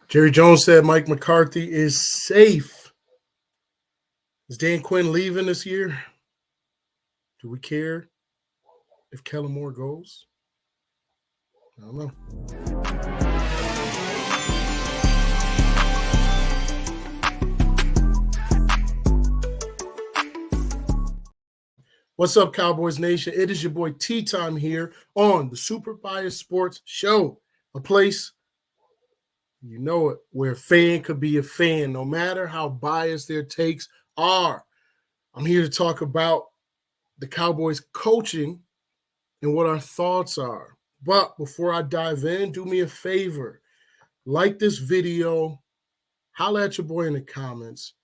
Jerry Jones said Mike McCarthy is safe. Is Dan Quinn leaving this year? Do we care if Kellen Moore goes? I don't know. What's up, Cowboys Nation? It is your boy Tea Time here on the Super Bias Sports Show, a place, you know it, where a fan could be a fan, no matter how biased their takes are. I'm here to talk about the Cowboys coaching and what our thoughts are. But before I dive in, do me a favor. Like this video, holla at your boy in the comments,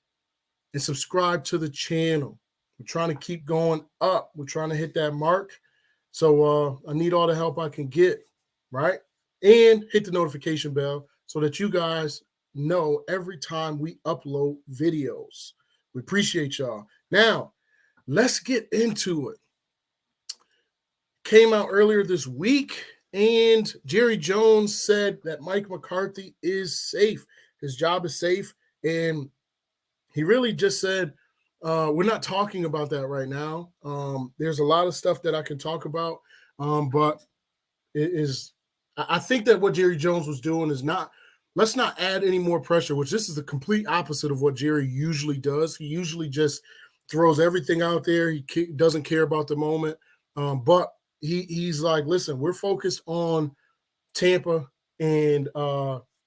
and subscribe to the channel. We're trying to keep going up. We're trying to hit that mark. So I need all the help I can get, right? And hit the notification bell so that you guys know every time we upload videos. We appreciate y'all. Now, let's get into it. Came out earlier this week, and Jerry Jones said that Mike McCarthy is safe. His job is safe, and he really just said, we're not talking about that right now. There's a lot of stuff that I can talk about, but I think that what Jerry Jones was doing is let's not add any more pressure, which this is the complete opposite of what Jerry usually does. He usually just throws everything out there. He doesn't care about the moment, but he's like, listen, we're focused on Tampa, and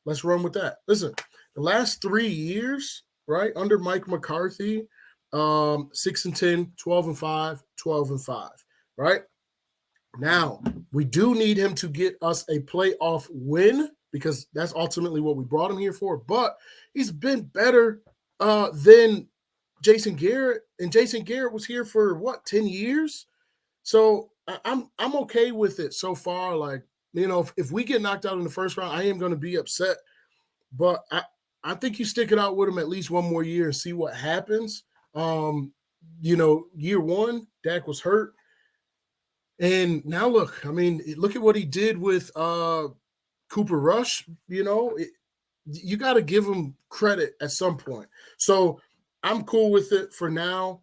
let's run with that. Listen, the last 3 years, right, under Mike McCarthy, 6-10, 12-5, 12-5, right? Now, we do need him to get us a playoff win because that's ultimately what we brought him here for, but he's been better than Jason Garrett, and Jason Garrett was here for, 10 years? So I'm okay with it so far. Like, if we get knocked out in the first round, I am going to be upset, but I think you stick it out with him at least one more year and see what happens. Year one, Dak was hurt. And now look at what he did with Cooper Rush. You got to give him credit at some point. So I'm cool with it for now.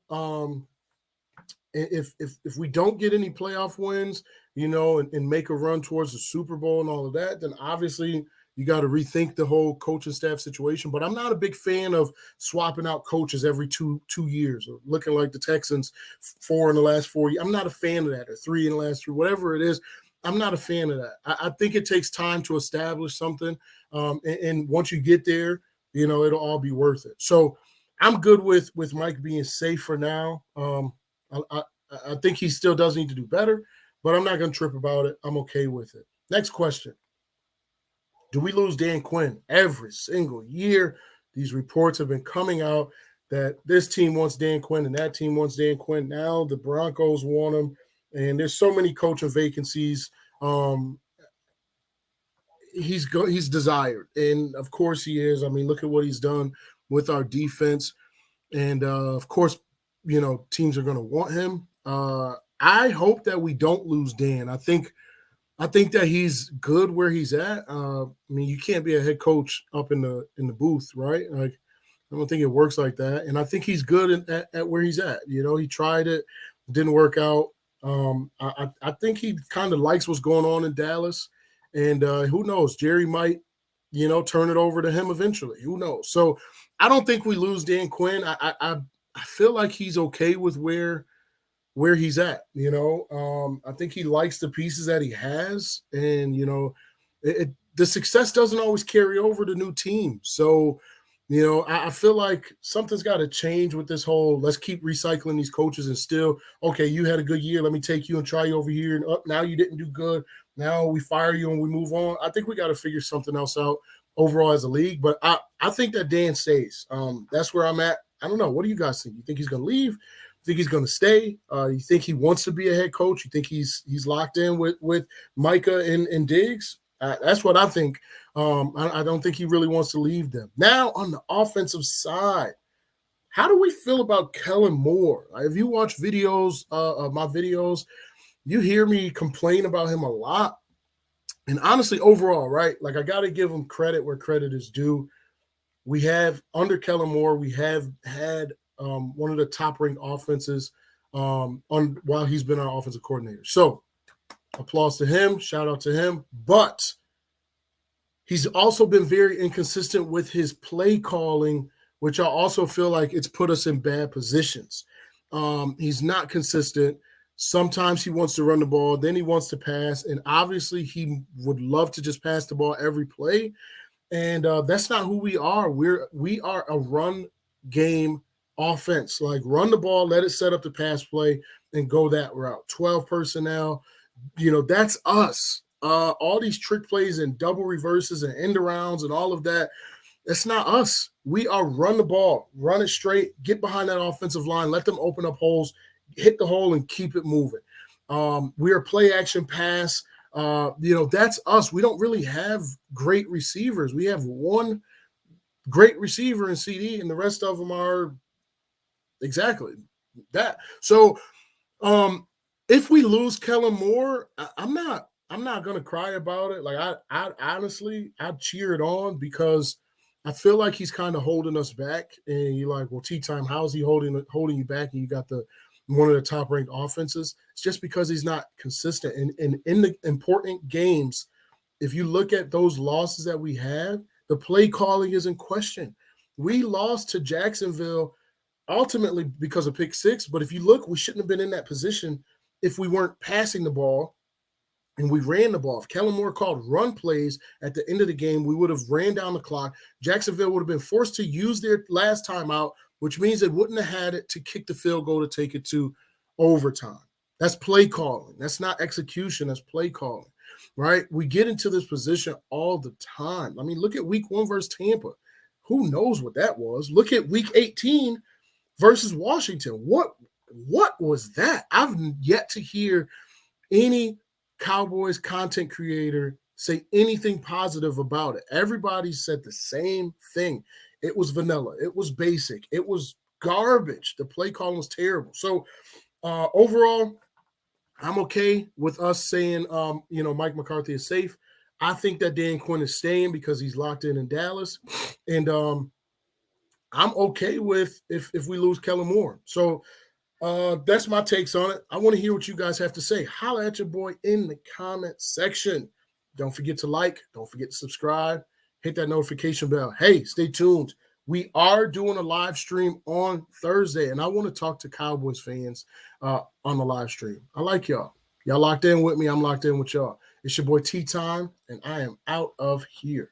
If we don't get any playoff wins, and make a run towards the Super Bowl and all of that, then obviously you got to rethink the whole coaching staff situation. But I'm not a big fan of swapping out coaches every two years, or looking like the Texans 4 in the last 4 years. I'm not a fan of that, or 3 in the last 3, whatever it is. I'm not a fan of that. I think it takes time to establish something, and once you get there, it'll all be worth it. So I'm good with Mike being safe for now. I think he still does need to do better, but I'm not going to trip about it. I'm okay with it. Next question. Do we lose Dan Quinn? Every single year, these reports have been coming out that this team wants Dan Quinn and that team wants Dan Quinn. Now the Broncos want him, and there's so many coaching vacancies. He's desired, and of course he is. I mean, look at what he's done with our defense, and of course, teams are going to want him. I hope that we don't lose Dan. I think that he's good where he's at. You can't be a head coach up in the booth, right? Like, I don't think it works like that. And I think he's good at where he's at. He tried it, didn't work out. I think he kind of likes what's going on in Dallas. And who knows? Jerry might, turn it over to him eventually. Who knows? So I don't think we lose Dan Quinn. I feel like he's okay with where he's at. I think he likes the pieces that he has, and the success doesn't always carry over to new teams. So I feel like something's got to change with this whole let's keep recycling these coaches, and still, okay, you had a good year, let me take you and try you over here, and now you didn't do good, now we fire you and we move on. I think we got to figure something else out overall as a league, but I think that Dan stays. That's where I'm at. I don't know. What do you guys think? You think he's going to leave? Think he's going to stay? You think he wants to be a head coach? You think he's locked in with Micah and Diggs? That's what I think. I don't think he really wants to leave them. Now, on the offensive side, how do we feel about Kellen Moore? If you watch videos of my videos, you hear me complain about him a lot. And honestly, overall, right? Like I got to give him credit where credit is due. We have under Kellen Moore, we have had one of the top ranked offenses while he's been our offensive coordinator. So applause to him, shout out to him. But he's also been very inconsistent with his play calling, which I also feel like it's put us in bad positions. He's not consistent. Sometimes he wants to run the ball, then he wants to pass, and obviously he would love to just pass the ball every play. And that's not who we are. We are a run game offense. Like run the ball, let it set up the pass play, and go that route. 12 personnel, that's us. All these trick plays and double reverses and end arounds and all of that, that's not us. We are run the ball, run it straight, get behind that offensive line, let them open up holes, hit the hole, and keep it moving. We are play action pass. That's us. We don't really have great receivers. We have one great receiver in CD, and the rest of them are exactly that. So, if we lose Kellen Moore, I'm not gonna cry about it. Like I honestly, I cheer it on because I feel like he's kind of holding us back. And you're like, well, T-Time, how's he holding you back? And you got one of the top ranked offenses. It's just because he's not consistent. And in the important games, if you look at those losses that we have, the play calling is in question. We lost to Jacksonville ultimately because of pick six. But if you look, we shouldn't have been in that position if we weren't passing the ball and we ran the ball. If Kellen Moore called run plays at the end of the game, we would have ran down the clock. Jacksonville would have been forced to use their last timeout, which means they wouldn't have had it to kick the field goal to take it to overtime. That's play calling. That's not execution. That's play calling, right? We get into this position all the time. I mean, look at week 1 versus Tampa. Who knows what that was? Look at week 18 versus Washington. What was that? I've yet to hear any Cowboys content creator say anything positive about it. Everybody said the same thing. It was vanilla. It was basic. It was garbage. The play calling was terrible. So overall, I'm okay with us saying, Mike McCarthy is safe. I think that Dan Quinn is staying because he's locked in Dallas. And I'm okay with if we lose Kellen Moore. So that's my takes on it. I want to hear what you guys have to say. Holla at your boy in the comment section. Don't forget to like. Don't forget to subscribe. Hit that notification bell. Hey, stay tuned. We are doing a live stream on Thursday, and I want to talk to Cowboys fans on the live stream. I like y'all. Y'all locked in with me. I'm locked in with y'all. It's your boy T-Time, and I am out of here.